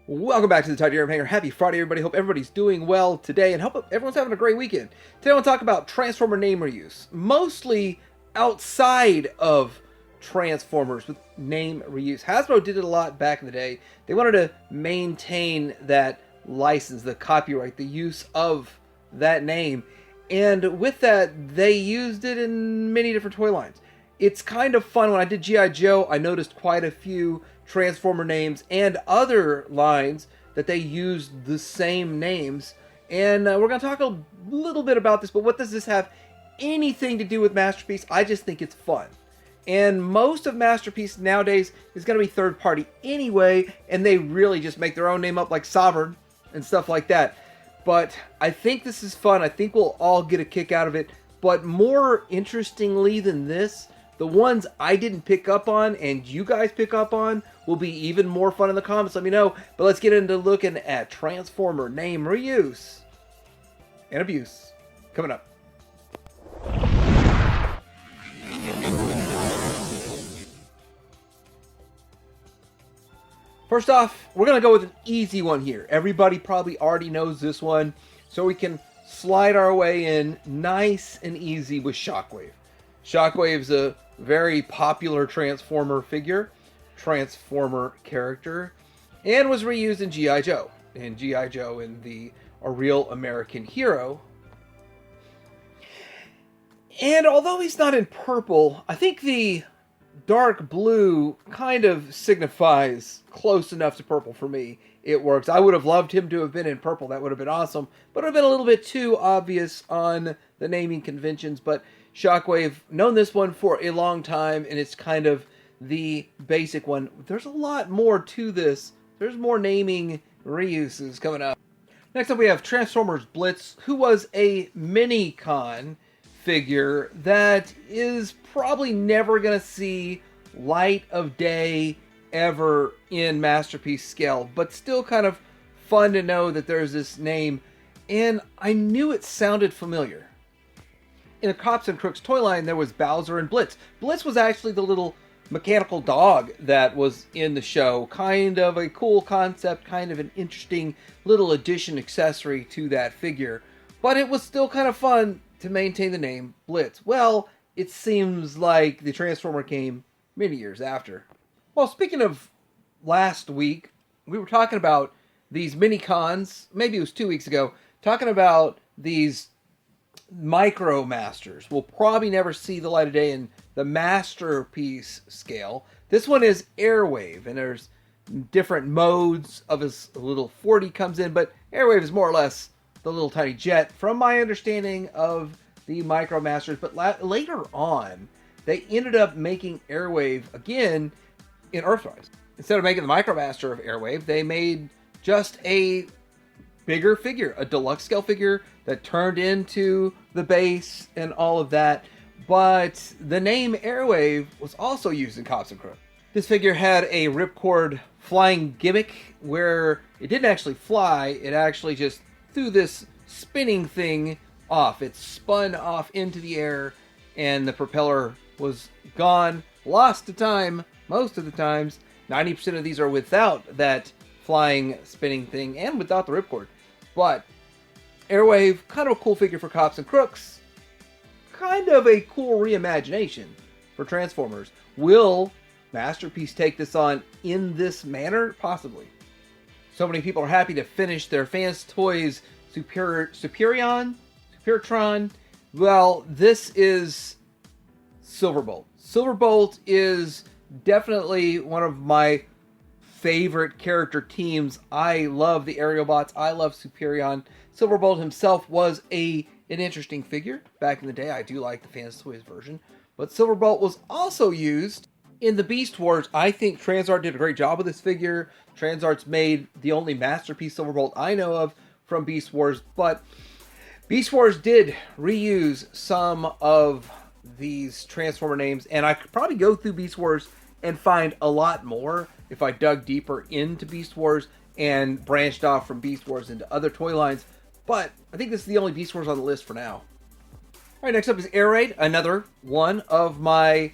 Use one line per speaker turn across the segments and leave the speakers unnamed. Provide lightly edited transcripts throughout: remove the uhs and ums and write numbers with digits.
Welcome back to the Titanium Hanger. Happy Friday, everybody. Hope everybody's doing well today and hope everyone's having a great weekend. Today I want to talk about Transformer name reuse, mostly outside of Transformers with name reuse. Hasbro did it a lot back in the day. They wanted to maintain that license, the copyright, the use of that name. And with that, they used it in many different toy lines. It's kind of fun. When I did G.I. Joe, I noticed quite a few Transformer names and other lines that they used the same names. And we're going to talk a little bit about this, but what does this have anything to do with Masterpiece? I just think it's fun. And most of Masterpiece nowadays is going to be third party anyway, and they really just make their own name up like Sovereign and stuff like that. But I think this is fun. I think we'll all get a kick out of it. But more interestingly than this, the ones I didn't pick up on and you guys pick up on will be even more fun in the comments. Let me know. But let's get into looking at Transformer name reuse and abuse coming up. First off, we're going to go with an easy one here. Everybody probably already knows this one, so we can slide our way in nice and easy with Shockwave. Shockwave's a very popular Transformer figure, Transformer character, and was reused in G.I. Joe. And G.I. Joe in the A Real American Hero. And although he's not in purple, I think the dark blue kind of signifies close enough to purple for me. It works. I would have loved him to have been in purple. That would have been awesome. But it would have been a little bit too obvious on the naming conventions. But Shockwave, known this one for a long time, and it's kind of the basic one. There's a lot more to this. There's more naming reuses coming up. Next up we have Transformers Blitz, who was a mini-con figure that is probably never going to see light of day ever in Masterpiece scale, but still kind of fun to know that there's this name, and I knew it sounded familiar. In a Cops and Crooks toy line, there was Bowser and Blitz. Blitz was actually the little mechanical dog that was in the show. Kind of a cool concept, kind of an interesting little addition accessory to that figure. But it was still kind of fun to maintain the name Blitz. Well, it seems like the Transformer came many years after. Well, speaking of last week, we were talking about these mini-cons, maybe it was 2 weeks ago, talking about these Micro Masters. We'll probably never see the light of day in the Masterpiece scale. This one is Airwave, and there's different modes of his little 40 comes in, but Airwave is more or less the little tiny jet, from my understanding of the Micro Masters. But later on, they ended up making Airwave again in Earthrise. Instead of making the Micro Master of Airwave, they made just a bigger figure, a deluxe scale figure that turned into the base and all of that. But the name Airwave was also used in Cops and Crooks. This figure had a ripcord flying gimmick where it didn't actually fly, it actually just threw this spinning thing off. It spun off into the air and the propeller was gone, lost to time most of the times. 90% of these are without that flying spinning thing and without the ripcord. But Airwave, kind of a cool figure for Cops and Crooks. Kind of a cool reimagination for Transformers. Will Masterpiece take this on in this manner? Possibly. So many people are happy to finish their Fans Toys Supertron. Well, this is Silverbolt. Silverbolt is definitely one of my favorite character teams. I love the Aerobots. I love Supertron. Silverbolt himself was an interesting figure back in the day. I do like the Fans Toys version. But Silverbolt was also used in the Beast Wars. I think Transart did a great job with this figure. Transart's made the only Masterpiece Silverbolt I know of from Beast Wars. But Beast Wars did reuse some of these Transformer names. And I could probably go through Beast Wars and find a lot more if I dug deeper into Beast Wars and branched off from Beast Wars into other toy lines. But I think this is the only Beast Wars on the list for now. Alright, next up is Air Raid, another one of my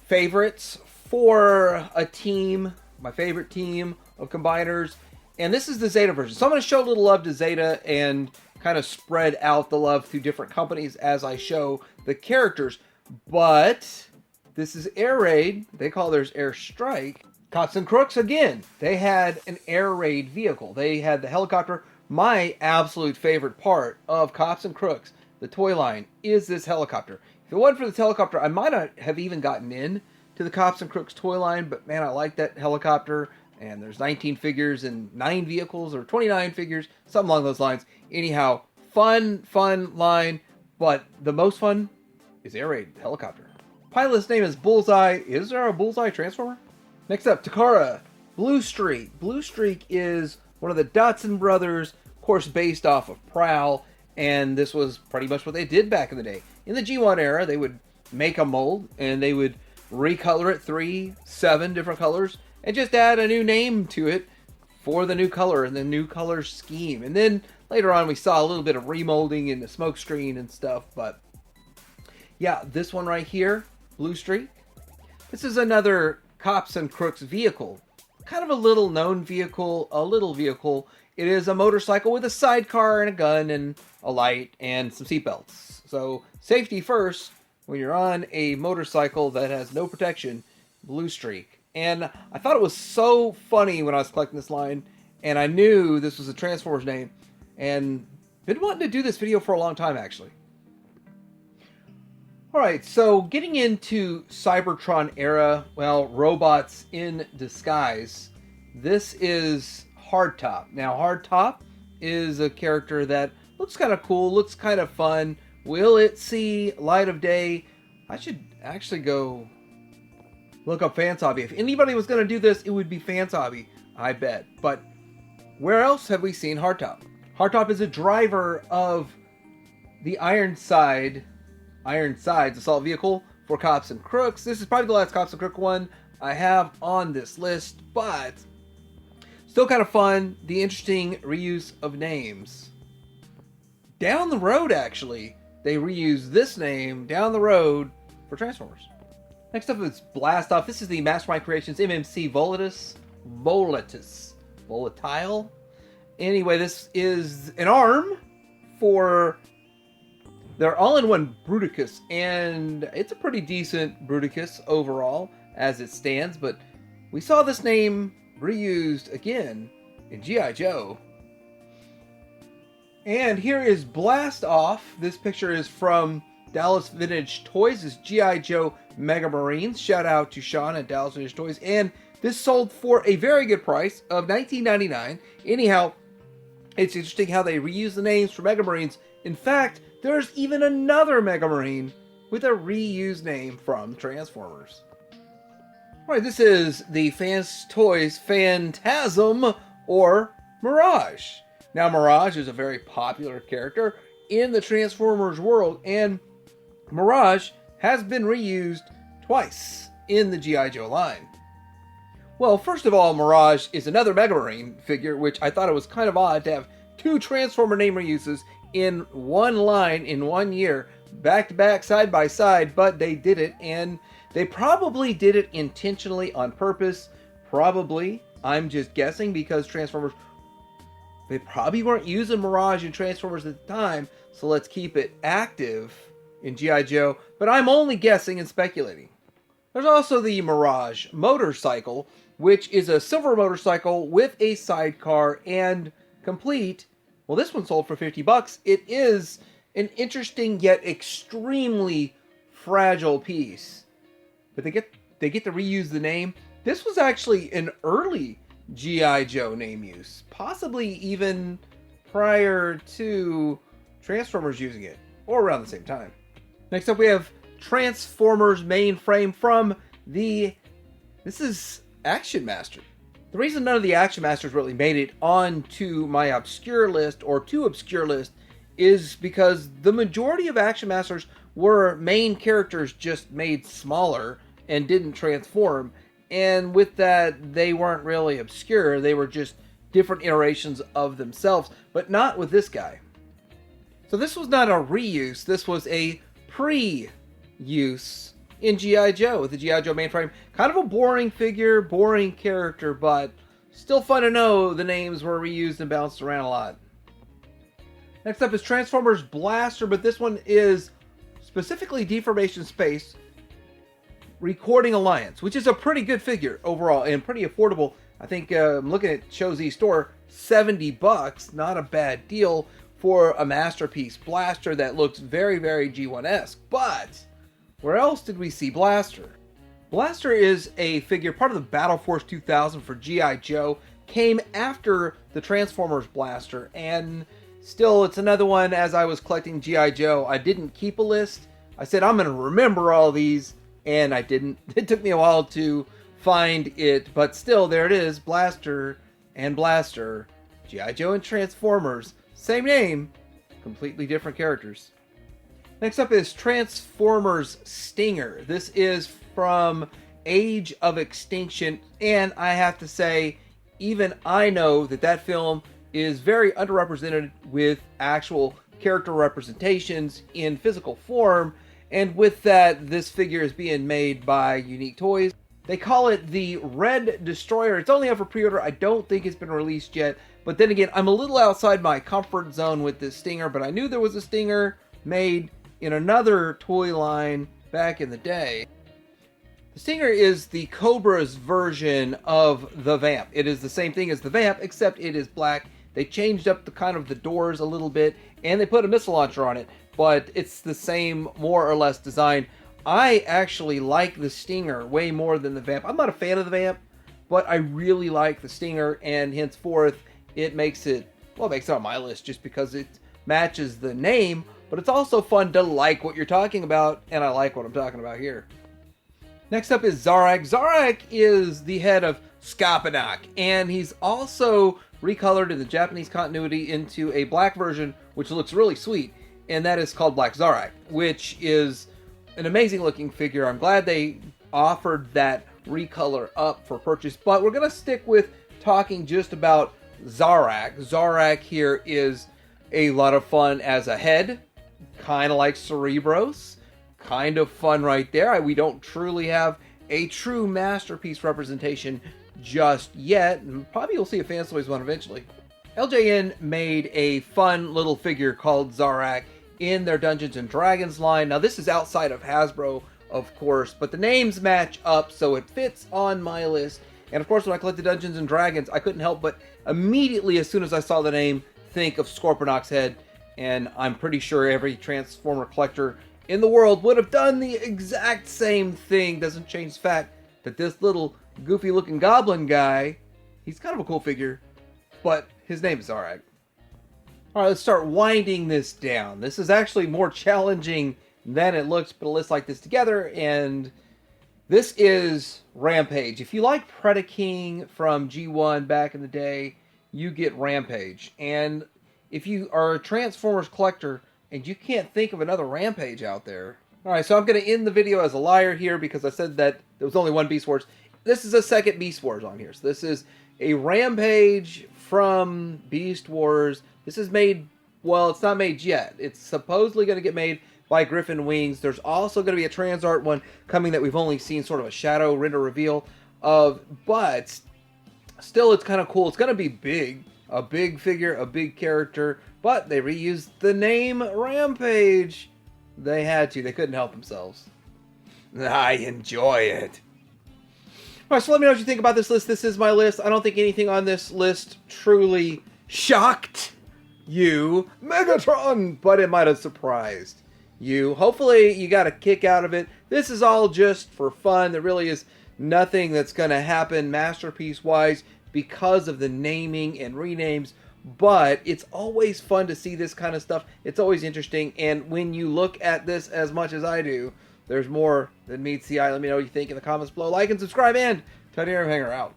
favorites for a team, my favorite team of combiners. And this is the Zeta version. So I'm going to show a little love to Zeta and kind of spread out the love through different companies as I show the characters. But this is Air Raid. They call theirs Air Strike. Cops and Crooks, again, they had an Air Raid vehicle. They had the helicopter. My absolute favorite part of Cops and Crooks, the toy line, is this helicopter. If it wasn't for this helicopter, I might not have even gotten in to the Cops and Crooks toy line, but man, I like that helicopter. And there's 19 figures and 9 vehicles, or 29 figures, something along those lines. Anyhow, fun line, but the most fun is Air Raid helicopter. Pilot's name is Bullseye. Is there a Bullseye Transformer? Next up, Takara, Blue Streak. Blue Streak is one of the Dotson brothers, of course based off of Prowl, and this was pretty much what they did back in the day. In the G1 era, they would make a mold, and they would recolor it 3, 7 different colors, and just add a new name to it for the new color and the new color scheme. And then later on we saw a little bit of remolding in the smoke screen and stuff, but yeah, this one right here, Blue Streak. This is another Cops and Crooks vehicle. Kind of a little known vehicle, a little vehicle. It is a motorcycle with a sidecar and a gun and a light and some seatbelts. So safety first when you're on a motorcycle that has no protection, Blue Streak. And I thought it was so funny when I was collecting this line, and I knew this was a Transformers name, and been wanting to do this video for a long time, actually. Alright, so getting into Cybertron era, well, robots in disguise, this is Hardtop. Now, Hardtop is a character that looks kind of cool, looks kind of fun. Will it see light of day? I should actually go look up Fans Hobby. If anybody was going to do this, it would be Fans Hobby, I bet. But where else have we seen Hardtop? Hardtop is a driver of the Ironsides assault vehicle for Cops and Crooks. This is probably the last Cops and Crook one I have on this list, but still kind of fun. The interesting reuse of names. Down the road, actually, they reuse this name down the road for Transformers. Next up is Blast Off. This is the Mastermind Creations MMC Volatile. Anyway, this is an arm for their all-in-one Bruticus, and it's a pretty decent Bruticus overall as it stands, but we saw this name reused again in G.I. Joe. And here is Blast Off. This picture is from Dallas Vintage Toys. This is G.I. Joe Mega Marines. Shout out to Sean at Dallas Vintage Toys. And this sold for a very good price of $19.99. Anyhow, it's interesting how they reuse the names for Mega Marines. In fact, there's even another Mega Marine with a reused name from Transformers. Alright, this is the Fans Toys Phantasm or Mirage. Now, Mirage is a very popular character in the Transformers world, and Mirage has been reused twice in the G.I. Joe line. Well, first of all, Mirage is another Mega Marine figure, which I thought it was kind of odd to have 2 Transformer name reuses in one line in 1 year, back to back, side by side, but they did it, and they probably did it intentionally on purpose. Probably, I'm just guessing, because Transformers, they probably weren't using Mirage and Transformers at the time, so let's keep it active in G.I. Joe, but I'm only guessing and speculating. There's also the Mirage motorcycle, which is a silver motorcycle with a sidecar and complete. Well, this one sold for $50. It is an interesting yet extremely fragile piece, but they get to reuse the name. This was actually an early G.I. Joe name use, possibly even prior to Transformers using it, or around the same time. Next up we have Transformers Mainframe from this is Action Master. The reason none of the Action Masters really made it onto my obscure list, or too obscure list, is because the majority of Action Masters were main characters just made smaller and didn't transform. And with that, they weren't really obscure. They were just different iterations of themselves, but not with this guy. So this was not a reuse. This was a pre-use in G.I. Joe with the G.I. Joe Mainframe. Kind of a boring figure, boring character, but Still fun to know the names were reused and bounced around a lot. Next up is Transformers Blaster, but this one is specifically Deformation Space Recording Alliance, which is a pretty good figure overall and pretty affordable. I think I'm looking at Show-Z store, $70, not a bad deal for a masterpiece Blaster that looks very, very G1-esque. But where else did we see Blaster? Blaster is a figure, part of the Battle Force 2000 for G.I. Joe, came after the Transformers Blaster, and still, it's another one. As I was collecting G.I. Joe, I didn't keep a list. I said, I'm going to remember all these, and I didn't. It took me a while to find it, but still, there it is. Blaster and Blaster. G.I. Joe and Transformers. Same name, completely different characters. Next up is Transformers Stinger. This is from Age of Extinction, and I have to say, even I know that that film is very underrepresented with actual character representations in physical form, and with that, this figure is being made by Unique Toys. They call it the Red Destroyer. It's only up for pre-order. I don't think it's been released yet, but then again, I'm a little outside my comfort zone with this Stinger, but I knew there was a Stinger made in another toy line back in the day. The Stinger is the Cobra's version of the Vamp. It is the same thing as the Vamp, except it is black. They changed up the kind of the doors a little bit, and they put a missile launcher on it, but it's the same, more or less, design. I actually like the Stinger way more than the Vamp. I'm not a fan of the Vamp, but I really like the Stinger, and henceforth, it makes it on my list just because it matches the name, but it's also fun to like what you're talking about, and I like what I'm talking about here. Next up is Zarak. Zarak is the head of Skapanak, and he's also recolored in the Japanese continuity into a black version, which looks really sweet, and that is called Black Zarak, which is an amazing looking figure. I'm glad they offered that recolor up for purchase, but we're going to stick with talking just about Zarak. Zarak here is a lot of fun as a head, kind of like Cerebros. Kind of fun right there. We don't truly have a true masterpiece representation just yet, and probably you'll see a Fans Toys one eventually. LJN made a fun little figure called Zarak in their Dungeons and Dragons line. Now this is outside of Hasbro, of course, but the names match up, so it fits on my list. And of course, when I collected Dungeons and Dragons, I couldn't help but immediately, as soon as I saw the name, think of Scorponok's head, and I'm pretty sure every Transformer collector in the world would have done the exact same thing. Doesn't change the fact that this little goofy looking goblin guy, he's kind of a cool figure, but his name is Zarak. Alright, let's start winding this down. This is actually more challenging than it looks, but a list like this together, and this is Rampage. If you like Predaking from G1 back in the day, you get Rampage. And if you are a Transformers collector and you can't think of another Rampage out there. Alright, so I'm going to end the video as a liar here because I said that there was only one Beast Wars. This is a second Beast Wars on here. So this is a Rampage from Beast Wars. This is made, well, it's not made yet. It's supposedly going to get made by Griffin Wings. There's also going to be a Transart one coming that we've only seen sort of a shadow render reveal of, but still it's kind of cool. It's going to be big. A big figure, a big character, but they reused the name Rampage. They had to. They couldn't help themselves. I enjoy it. Alright, so let me know what you think about this list. This is my list. I don't think anything on this list truly shocked you, Megatron, but it might have surprised you. Hopefully you got a kick out of it. This is all just for fun. There really is nothing that's going to happen masterpiece-wise because of the naming and renames, but it's always fun to see this kind of stuff. It's always interesting, and when you look at this as much as I do, there's more than meets the eye. Let me know what you think in the comments below. Like and subscribe, and Tiny Hanger out.